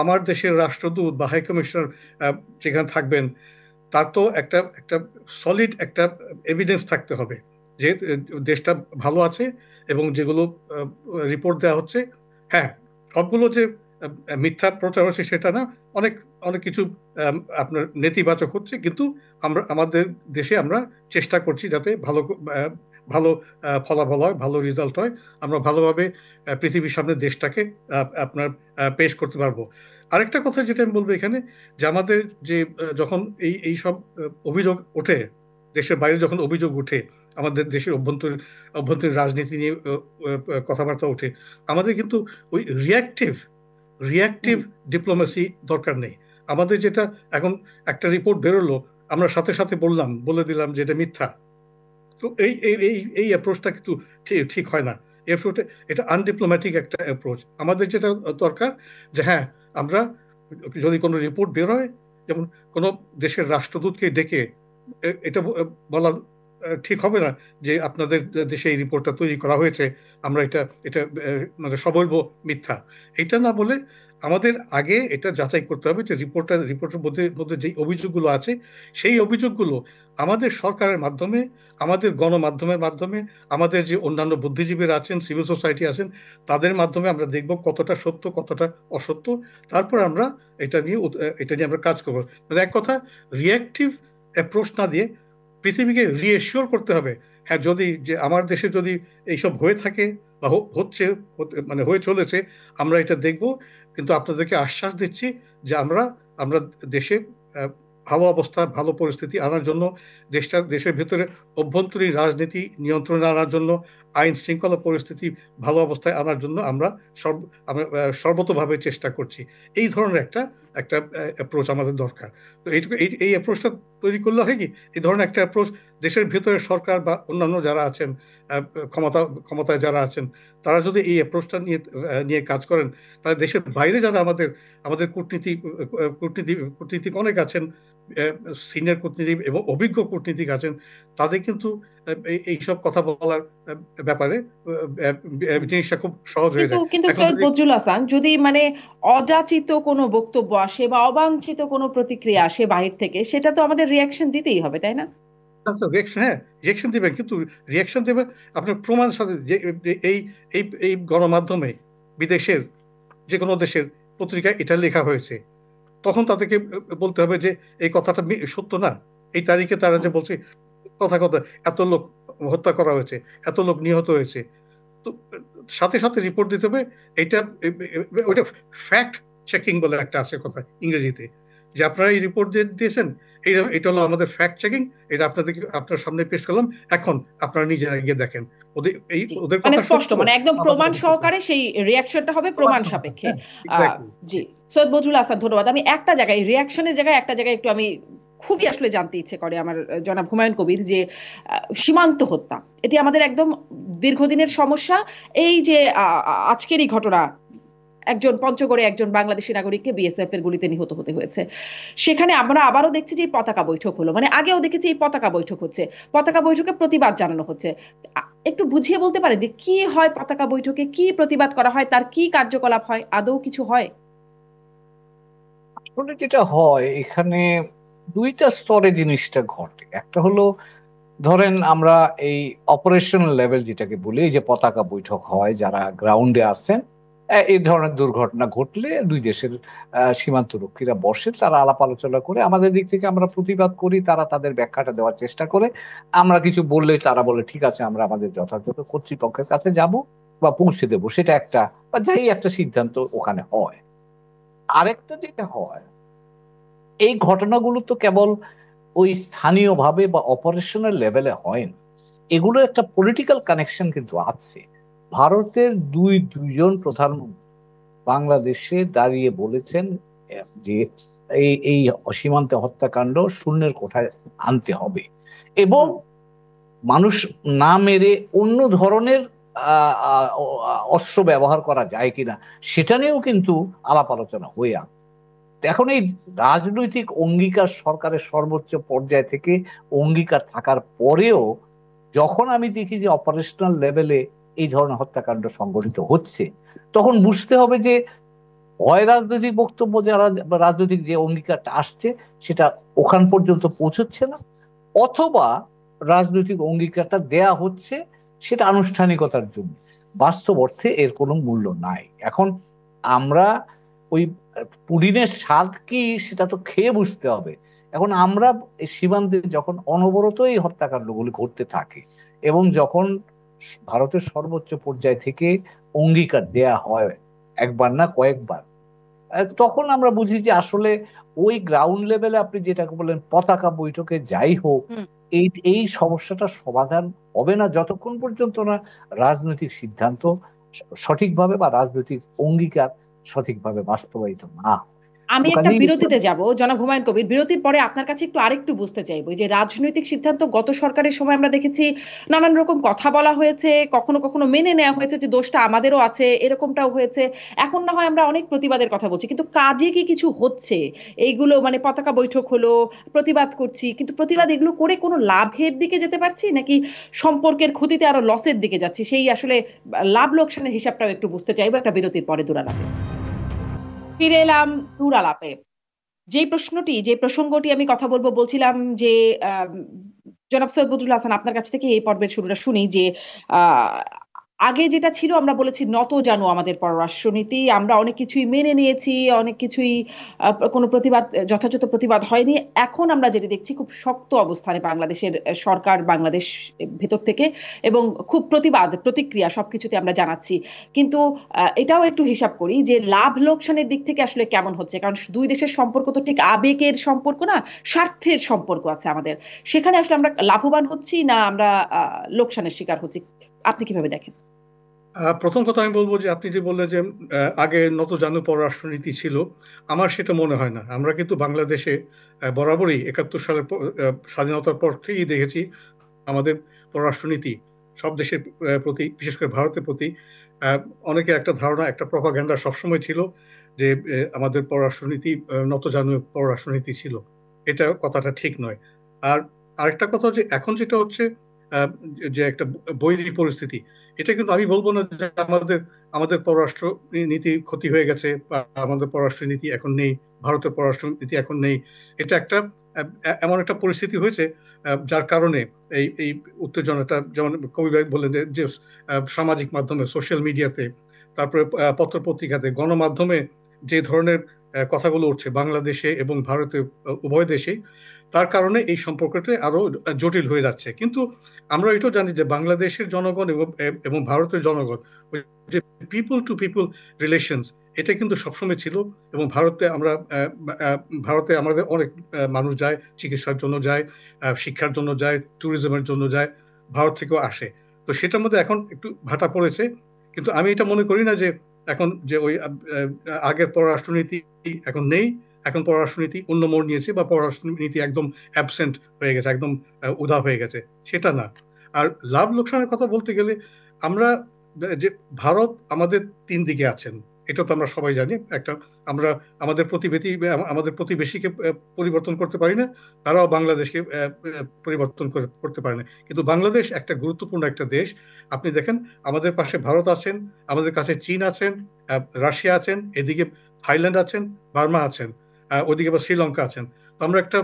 আমার দেশের রাষ্ট্রদূত বা হাই কমিশনার যেখানে থাকবেন, তার তো একটা একটা সলিড একটা এভিডেন্স থাকতে হবে যে দেশটা ভালো আছে, এবং যেগুলো রিপোর্ট দেওয়া হচ্ছে, হ্যাঁ সবগুলো যে মিথ্যা প্রচার হচ্ছে সেটা না, অনেক অনেক কিছু আপনার নেতিবাচক হচ্ছে, কিন্তু আমাদের দেশে আমরা চেষ্টা করছি যাতে ভালো ফলাফল হয়, ভালো রেজাল্ট হয়, আমরা ভালোভাবে পৃথিবীর সামনে দেশটাকে আপনার পেশ করতে পারবো। আরেকটা কথা যেটা আমি বলবো এখানে, যে আমাদের যে যখন এই সব অভিযোগ ওঠে, দেশের বাইরে যখন অভিযোগ ওঠে, আমাদের দেশের অভ্যন্তরীণ রাজনীতি নিয়ে কথাবার্তা ওঠে, আমাদের কিন্তু ওই রিয়াক্টিভ ডিপ্লোমেসি দরকার নেই। আমাদের যেটা এখন একটা রিপোর্ট বেরোলো, আমরা সাথে সাথে বলে দিলাম যে এটা মিথ্যা, তো এই অ্যাপ্রোচটা কিন্তু ঠিক হয় না। এটা আনডিপ্লোম্যাটিক একটা অ্যাপ্রোচ। আমাদের যেটা দরকার যে হ্যাঁ, আমরা যদি কোনো রিপোর্ট বেরোয়, যেমন কোনো দেশের রাষ্ট্রদূতকে ডেকে এটা বলা ঠিক হবে না যে আপনাদের দেশে এই রিপোর্টটা তৈরি করা হয়েছে, আমরা এটা এটা মানে সবৈব মিথ্যা। এটা না বলে আমাদের আগে এটা যাচাই করতে হবে যে রিপোর্টের মধ্যে যে অভিযোগগুলো আছে, সেই অভিযোগগুলো আমাদের সরকারের মাধ্যমে, আমাদের গণমাধ্যমের মাধ্যমে, আমাদের যে অন্যান্য বুদ্ধিজীবীরা আছেন, সিভিল সোসাইটি আছেন, তাদের মাধ্যমে আমরা দেখব কতটা সত্য কতটা অসত্য, তারপর আমরা এটা নিয়ে আমরা কাজ করবো। মানে এক কথা, রিয়াক্টিভ অ্যাপ্রোচ না দিয়ে পৃথিবীকে রিএশিওর করতে হবে, হ্যাঁ যদি যে আমার দেশে যদি এইসব হয়ে থাকে বা মানে হয়ে চলেছে, আমরা এটা দেখব, কিন্তু আপনাদেরকে আশ্বাস দিচ্ছি যে আমরা দেশে ভালো অবস্থা, ভালো পরিস্থিতি আনার জন্য, দেশের ভেতরে অভ্যন্তরীণ রাজনীতি নিয়ন্ত্রণে আনার জন্য, আইন শৃঙ্খলা পরিস্থিতি ভালো অবস্থায় আনার জন্য আমরা সর্বতোভাবে চেষ্টা করছি। এই ধরনের একটা অ্যাপ্রোচ আমাদের দরকার। তো এই অ্যাপ্রোচটা তৈরি করলে হয় কি, এই ধরনের একটা অ্যাপ্রোচ দেশের ভেতরে সরকার বা অন্যান্য যারা আছেন, ক্ষমতায় যারা আছেন, তারা যদি এই অ্যাপ্রোচটা নিয়ে কাজ করেন, তাহলে দেশের বাইরে যারা আমাদের কূটনীতিক অনেক আছেন, সিনিয়র কূটনীতিক এবং অভিজ্ঞ কূটনীতিক আছেন, তাদের কিন্তু এইসব কথা বলার ব্যাপারে জিনিসটা খুব সহজ হয়ে যায়। কিন্তু সৈয়দ বজলুল হাসান, যদি মানে অযাচিত কোনো বক্তব্য আসে বা অবাঞ্ছিত কোনো প্রতিক্রিয়া আসে বাহির থেকে, সেটা তো আমাদের রিয়াকশন দিতেই হবে, তাই না? হ্যাঁ, রিয়াকশন দিবেন, কিন্তু রিয়াকশন দেবেন আপনার প্রমাণ সাথে। যে এই গণমাধ্যমে বিদেশের যে কোনো দেশের পত্রিকায় এটা লেখা হয়েছে, তখন তাদেরকে বলতে হবে যে এই কথাটা সত্য না, এই তারিখে তারা যে বলছে কথা এত লোক হত্যা করা হয়েছে, এত লোক নিহত হয়েছে, তো সাথে সাথে রিপোর্ট দিতে হবে। ওইটা ফ্যাক্ট চেকিং বলে একটা আছে কথা ইংরেজিতে, যে আপনারা এই রিপোর্ট দিয়েছেন, এটা হলো আমাদের ফ্যাক্ট চেকিং, এটা আপনার সামনে পেশ করলাম, এখন আপনারা নিজেরা গিয়ে দেখেন। ওদের মানে কথা স্পষ্ট, মানে একদম প্রমাণ সহকারে সেই রিয়াকশনটা হবে প্রমাণ সাপেক্ষে। জি, সৈয়দ বজলুল হাসান, ধন্যবাদ। আমি একটা জায়গায় রিয়াকশনের জায়গায় একটু আমি খুবই আসলে জানতে ইচ্ছে করে আমার জনাব হুমায়ুন কবির, যে সীমান্ত হত্যা, এটি আমাদের একদম দীর্ঘদিনের সমস্যা। এই যে আজকেরই ঘটনা, একজন পঞ্চগড়ে একজন বাংলাদেশি নাগরিককে বিএসএফ এর গুলিতে নিহত হতে হয়েছে। সেখানে আমরা আবারও দেখছি যে পতাকা বৈঠক হলো, মানে আগেও দেখেছি এই পতাকা বৈঠক হচ্ছে, পতাকা বৈঠকে প্রতিবাদ জানানো হচ্ছে। একটু বুঝিয়ে বলতে পারেন যে কি হয় পতাকা বৈঠকে, কি প্রতিবাদ করা হয়, তার কি কার্যকলাপ হয়, আদৌ কিছু হয়? আসলে যেটা হয় এখানে দুইটা স্তরে জিনিসটা ঘটে। একটা হলো ধরেন আমরা এই অপারেশন লেভেল যেটাকে বলি, এই যে পতাকা বৈঠক হয়, যারা গ্রাউন্ডে আছেন, এই ধরনের দুর্ঘটনা ঘটলে দুই দেশের সীমান্ত রক্ষীরা বসে, তারা আলাপ আলোচনা করে, আমাদের দিক থেকে আমরা প্রতিবাদ করি, তারা তাদের ব্যাখ্যাটা দেওয়ার চেষ্টা করে, আমরা কিছু বললে তারা বলে ঠিক আছে, আমরা আমাদের যথাযথ কর্তৃপক্ষের কাছে যাব বা পৌঁছে দেবো, সেটা একটা বা যাই একটা সিদ্ধান্ত ওখানে হয়। আরেকটা যেটা হয় এই ঘটনাগুলো তো কেবল ওই স্থানীয়ভাবে বা অপারেশনাল লেভেলে হয় না, এগুলো একটা পলিটিক্যাল কানেকশন কিন্তু আছে। ভারতের দুইজন প্রধানমন্ত্রী বাংলাদেশে দাঁড়িয়ে বলেছেন যে এই সীমান্তে হত্যাকাণ্ড শূন্যের কোঠায় আনতে হবে, এবং মানুষ না মেরে অন্য ধরনের অস্ত্র ব্যবহার করা যায় কিনা সেটা নিয়েও কিন্তু আলাপ আলোচনা হয়ে আসে। এখন এই রাজনৈতিক অঙ্গীকার সরকারের সর্বোচ্চ পর্যায় থেকে অঙ্গীকার থাকার পরেও যখন আমি দেখি যে অপারেশনাল লেভেলে এই ধরনের হত্যাকাণ্ড সংঘটিত হচ্ছে, তখন বুঝতে হবে যে হয় রাজনৈতিক বক্তব্য, যারা রাজনৈতিক যে অঙ্গীকারটা আসছে সেটা ওখান পর্যন্ত পৌঁছচ্ছে না, অথবা রাজনৈতিক অঙ্গীকারটা দেয়া হচ্ছে সেটা আনুষ্ঠানিকতার জন্য, বাস্তব অর্থে এর কোনো মূল্য নাই। এখন আমরা ওই পুডিনের স্বাদ কি সেটা তো খেয়ে বুঝতে হবে। এখন আমরা এই সীমান্তে যখন অনবরত এই হত্যাকাণ্ডগুলি ঘটতে থাকে এবং যখন ভারতের সর্বোচ্চ পর্যায় থেকে অঙ্গীকার দেয়া হয় একবার না কয়েকবার, তখন আমরা বুঝি যে আসলে ওই গ্রাউন্ড লেভেলে আপনি যেটাকে বলেন পতাকা বৈঠকে যাই হোক, এই এই সমস্যাটার সমাধান হবে না যতক্ষণ পর্যন্ত না রাজনৈতিক সিদ্ধান্ত সঠিকভাবে বা রাজনৈতিক অঙ্গীকার সঠিকভাবে বাস্তবায়িত না। আমি একটা বিরতিতে যাব জনাব হুমায়ুন কবির। বিরতির পরে আপনার কাছে একটু আরেকটু বুঝতে চাইবো যে রাজনৈতিক সিদ্ধান্ত গত সরকারের সময় আমরা দেখেছি নানান রকম কথা বলা হয়েছে, কখনো কখনো মেনে নেওয়া হয়েছে যে দোষটা আমাদেরও আছে, এরকমটাও হয়েছে। এখন না হয় আমরা অনেক প্রতিবাদের কথা বলছি, কিন্তু কাজে কি কিছু হচ্ছে? এইগুলো মানে পতাকা বৈঠক হলো, প্রতিবাদ করছি, কিন্তু প্রতিবাদ এগুলো করে কোনো লাভের দিকে যেতে পারছি নাকি সম্পর্কের ক্ষতিতে আরো লসের দিকে যাচ্ছি? সেই আসলে লাভ লোকসানের হিসাবটাও একটু বুঝতে চাইবো একটা বিরতির পরে দুরালাপে। ফিরে এলাম দুরালাপে। যে প্রসঙ্গটি আমি কথা বলবো বলছিলাম যে জনাব সৈয়দ বদরুল হাসান, আপনার কাছ থেকে এই পর্বের শুরুটা শুনি যে আহ, আগে যেটা ছিল আমরা বলেছি নত জানু আমাদের পররাষ্ট্রনীতি, আমরা অনেক কিছুই মেনে নিয়েছি, অনেক কিছুই কোনো প্রতিবাদ, যথাযথ প্রতিবাদ হয়নি। এখন আমরা যেটা দেখছি খুব শক্ত অবস্থানে বাংলাদেশের সরকার, বাংলাদেশ ভেতর থেকে, এবং খুব প্রতিবাদ প্রতিক্রিয়া সবকিছুতে আমরা জানাচ্ছি। কিন্তু এটাও একটু হিসাব করি যে লাভ লোকসানের দিক থেকে আসলে কেমন হচ্ছে, কারণ দুই দেশের সম্পর্ক তো ঠিক আবেগের সম্পর্ক না, স্বার্থের সম্পর্ক আছে আমাদের। সেখানে আসলে আমরা লাভবান হচ্ছি না আমরা লোকসানের শিকার হচ্ছি? আপনি কিভাবে দেখেন? প্রথম কথা আমি বলবো যে আপনি যে বললেন যে আগে নতজানু পররাষ্ট্রনীতি ছিল, আমার সেটা মনে হয় না। আমরা কিন্তু বাংলাদেশে বরাবরই ৭১ সালের স্বাধীনতার পর থেকেই দেখেছি আমাদের পররাষ্ট্রনীতি সব দেশের প্রতি, বিশেষ করে ভারতের প্রতি অনেকে একটা ধারণা, একটা প্রপাগান্ডা সবসময় ছিল যে আমাদের পররাষ্ট্রনীতি নতজানু পররাষ্ট্রনীতি ছিল। এটা কথাটা ঠিক নয়। আর আরেকটা কথা যে এখন যেটা হচ্ছে যে একটা বৈরী পরিস্থিতি, এটা কিন্তু আমি বলবো না যে আমাদের আমাদের পররাষ্ট্র নীতি ক্ষতি হয়ে গেছে বা আমাদের পররাষ্ট্র নীতি এখন নেই, ভারতের পররাষ্ট্র নীতি এখন নেই। এটা একটা এমন একটা পরিস্থিতি হয়েছে যার কারণে এই এই উত্তেজনাটা, যেমন কবি ভাই বললেন যে সামাজিক মাধ্যমে, সোশ্যাল মিডিয়াতে, তারপরে পত্র পত্রিকাতে, গণমাধ্যমে যে ধরনের কথাগুলো উঠছে বাংলাদেশে এবং ভারতে উভয় দেশেই, তার কারণে এই সম্পর্কটা আরো জটিল হয়ে যাচ্ছে। কিন্তু আমরা এটাও জানি যে বাংলাদেশের জনগণ এবং ভারতের জনগণ, যে পিপল টু পিপল রিলেশনস, এটা কিন্তু সবসময় ছিল। এবং ভারতে আমাদের অনেক মানুষ যায়, চিকিৎসার জন্য যায়, শিক্ষার জন্য যায়, ট্যুরিজমের জন্য যায়, ভারত থেকেও আসে। তো সেটার মধ্যে এখন একটু ভাটা পড়েছে। কিন্তু আমি এটা মনে করি না যে এখন যে ওই আগের পররাষ্ট্রনীতি এখন নেই, এখন পররাষ্ট্রনীতি অন্য মোড় নিয়েছে বা পররাষ্ট্রনীতি একদম অ্যাবসেন্ট হয়ে গেছে, একদম উধাও হয়ে গেছে, সেটা না। আর লাভ লোকসানের কথা বলতে গেলে আমরা যে ভারত আমাদের তিন দিকে আছেন, এটা তো আমরা সবাই জানি। একটা আমরা আমাদের প্রতিবেশীকে পরিবর্তন করতে পারি না, তারাও বাংলাদেশকে পরিবর্তন করতে পারে না। কিন্তু বাংলাদেশ একটা গুরুত্বপূর্ণ একটা দেশ। আপনি দেখেন আমাদের পাশে ভারত আছেন, আমাদের কাছে চীন আছেন, রাশিয়া আছেন, এদিকে থাইল্যান্ড আছেন, বার্মা আছেন, ওদিকে আবার শ্রীলঙ্কা আছেন। তো আমরা একটা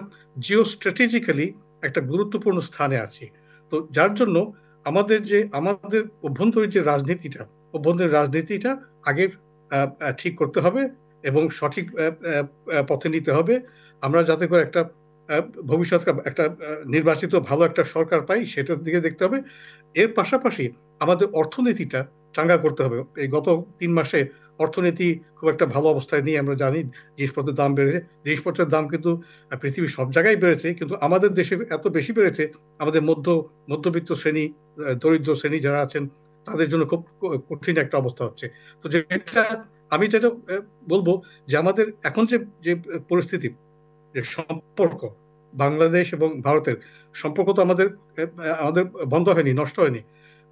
জিও স্ট্র্যাটেজিক্যালি একটা গুরুত্বপূর্ণ স্থানে আছি। তো যার জন্য আমাদের অভ্যন্তরীণ রাজনীতিটা আগে ঠিক করতে হবে এবং সঠিক পথে নিতে হবে। আমরা যাতে করে একটা ভবিষ্যৎ একটা নির্বাচিত ভালো একটা সরকার পাই, সেটার দিকে দেখতে হবে। এর পাশাপাশি আমাদের অর্থনীতিটা চাঙ্গা করতে হবে। এই গত 3 মাসে অর্থনীতি খুব একটা ভালো অবস্থায় নেই। আমরা জানি জিনিসপত্রের দাম বেড়েছে, জিনিসপত্রের দাম কিন্তু পৃথিবীর সব জায়গায় বেড়েছে, কিন্তু আমাদের দেশে এত বেশি বেড়েছে, আমাদের মধ্যবিত্ত শ্রেণী, দরিদ্র শ্রেণী যারা আছেন তাদের জন্য খুব কঠিন একটা অবস্থা হচ্ছে। তো আমি যেটা বলবো যে আমাদের এখন যে পরিস্থিতি, যে সম্পর্ক বাংলাদেশ এবং ভারতের সম্পর্ক তো আমাদের বন্ধ হয়নি, নষ্ট হয়নি।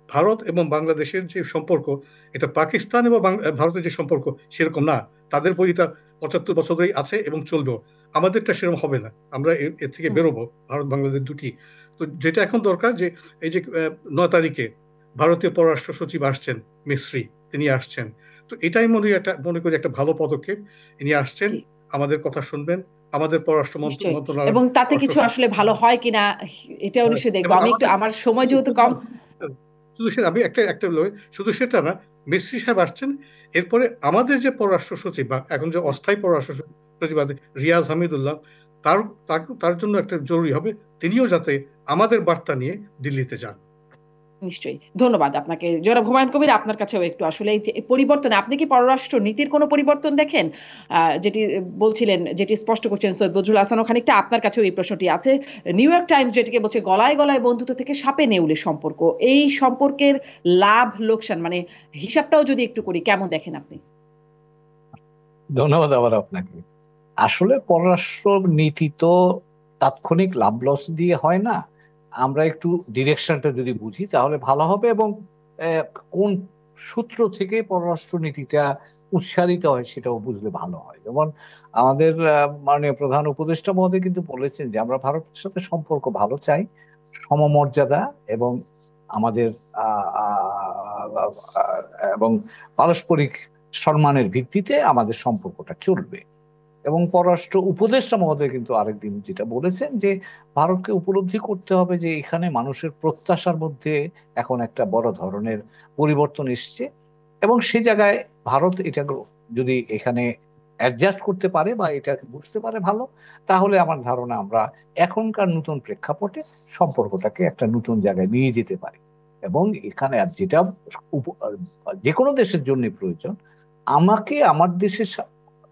ভারত এবং বাংলাদেশের যে সম্পর্ক, এটা পাকিস্তান এবং ভারতের যে সম্পর্ক সেরকম না। তাদের বইটা 75 বছর ধরেই আছে এবং চলবেও। আমাদেরটা সেরকম হবে না, আমরা এর থেকে বেরোবো, ভারত বাংলাদেশ দুটি। তো যেটা এখন দরকার, যে এই যে 9 তারিখে ভারতীয় পররাষ্ট্র সচিব আসছেন, মিস্ত্রি, তিনি আসছেন। তো এটাই মনে করি একটা ভালো পদক্ষেপ। ইনি আসছেন, আমাদের কথা শুনবেন, আমাদের পররাষ্ট্র মন্ত্রণালয় এবং তাতে কিছু আসলে ভালো হয় কিনা এটাও নিশ্চয়ই দেখবো। আমি একটু, আমার সময় যেহেতু কম, শুধু সেটা আমি একটা শুধু সেটা না, মিস্ত্রি সাহেব আসছেন, এরপরে আমাদের যে পররাষ্ট্র সচিব বা এখন যে অস্থায়ী পররাষ্ট্র সচিব রিয়াজ হামিদুল্লাহ, তার জন্য একটা জরুরি হবে তিনিও যাতে আমাদের বার্তা নিয়ে দিল্লিতে যান। নিশ্চয়ই ধন্যবাদ আপনাকে জনাব হুমায়ুন কবির। আপনার কাছেও একটু আসলে এই যে পরিবর্তন, আপনি কি পররাষ্ট্র নীতির কোনো পরিবর্তন দেখেন? যেটি বলছিলেন, যেটি স্পষ্ট করছেন সৈয়দ বজরুল হাসানও, খানিকটা আপনার কাছেও এই প্রশ্নটি আছে। নিউ ইয়র্ক টাইমস যেটিকে বলছে গলায় গলায় বন্ধুত্ব থেকে সাপে নেউলে সম্পর্ক, এই সম্পর্কের লাভ লোকসান মানে হিসাবটাও যদি একটু করি, কেমন দেখেন আপনি? ধন্যবাদ আবার আপনাকে। আসলে পররাষ্ট্র নীতি তো তাৎক্ষণিক লাভ লস দিয়ে হয় না। আমরা একটু ডিরেকশনটা যদি বুঝি তাহলে ভালো হবে, এবং কোন সূত্র থেকে পররাষ্ট্র নীতিটা উৎসারিত হয় সেটাও বুঝলে ভালো হয়। যেমন আমাদের মাননীয় প্রধান উপদেষ্টা মহোদয় কিন্তু বলেছেন যে আমরা ভারতের সাথে সম্পর্ক ভালো চাই, সমমর্যাদা এবং আমাদের এবং পারস্পরিক সম্মানের ভিত্তিতে আমাদের সম্পর্কটা চলবে। এবং পররাষ্ট্র উপদেষ্টা মহোদয় কিন্তু আরেকদিন যেটা বলেছেন যে ভারতকে উপলব্ধি করতে হবে যে এখানে মানুষের প্রত্যাশার মধ্যে এখন একটা বড় ধরনের পরিবর্তন এসছে, এবং সে জায়গায় ভারত এটা যদি এখানে অ্যাডজাস্ট করতে পারে বা এটাকে বুঝতে পারে ভালো, তাহলে আমার ধারণা আমরা এখনকার নতুন প্রেক্ষাপটে সম্পর্কটাকে একটা নতুন জায়গায় নিয়ে যেতে পারি। এবং এখানে যেটা যে কোনো দেশের জন্য প্রয়োজন, আমাকে আমার দেশের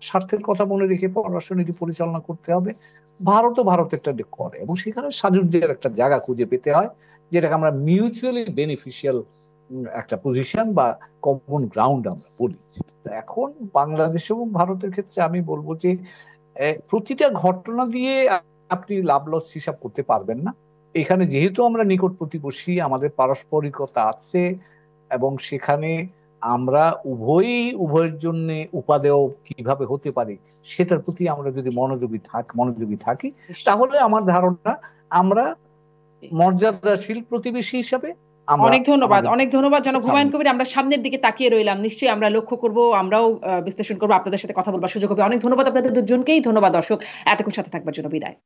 স্বার্থের কথা মনে রেখে পররাষ্ট্রনীতি পরিচালনা করতে হবে। ভারতও ভারতেরটা করে, এবং সেখানে সাযুজ্যের একটা জায়গা খুঁজে পেতে হয়, যেটাকে আমরা মিউচুয়ালি বেনিফিশিয়াল একটা পজিশন বা কমন গ্রাউন্ড আমরা বলি। এখন বাংলাদেশ এবং ভারতের ক্ষেত্রে আমি বলবো যে প্রতিটা ঘটনা দিয়ে আপনি লাভ লস হিসাব করতে পারবেন না। এখানে যেহেতু আমরা নিকট প্রতিবেশী, আমাদের পারস্পরিকতা আছে, এবং সেখানে আমরা উভয়ের জন্য উপাদেয় কিভাবে হতে পারি সেটার প্রতি আমরা যদি মনোযোগী থাকি, তাহলে আমার ধারণা আমরা মর্যাদাশীল প্রতিবেশী হিসাবে অনেক ধন্যবাদ জনাব হুমায়ুন কবির। আমরা সামনের দিকে তাকিয়ে রইলাম, নিশ্চয়ই আমরা লক্ষ্য করব, আমরাও বিশ্লেষণ করবো, আপনাদের সাথে কথা বলবার সুযোগ হবে। অনেক ধন্যবাদ আপনাদের দুজনকেই। ধন্যবাদ দর্শক, এতক্ষণ সাথে থাকবার জন্য। বিদায়।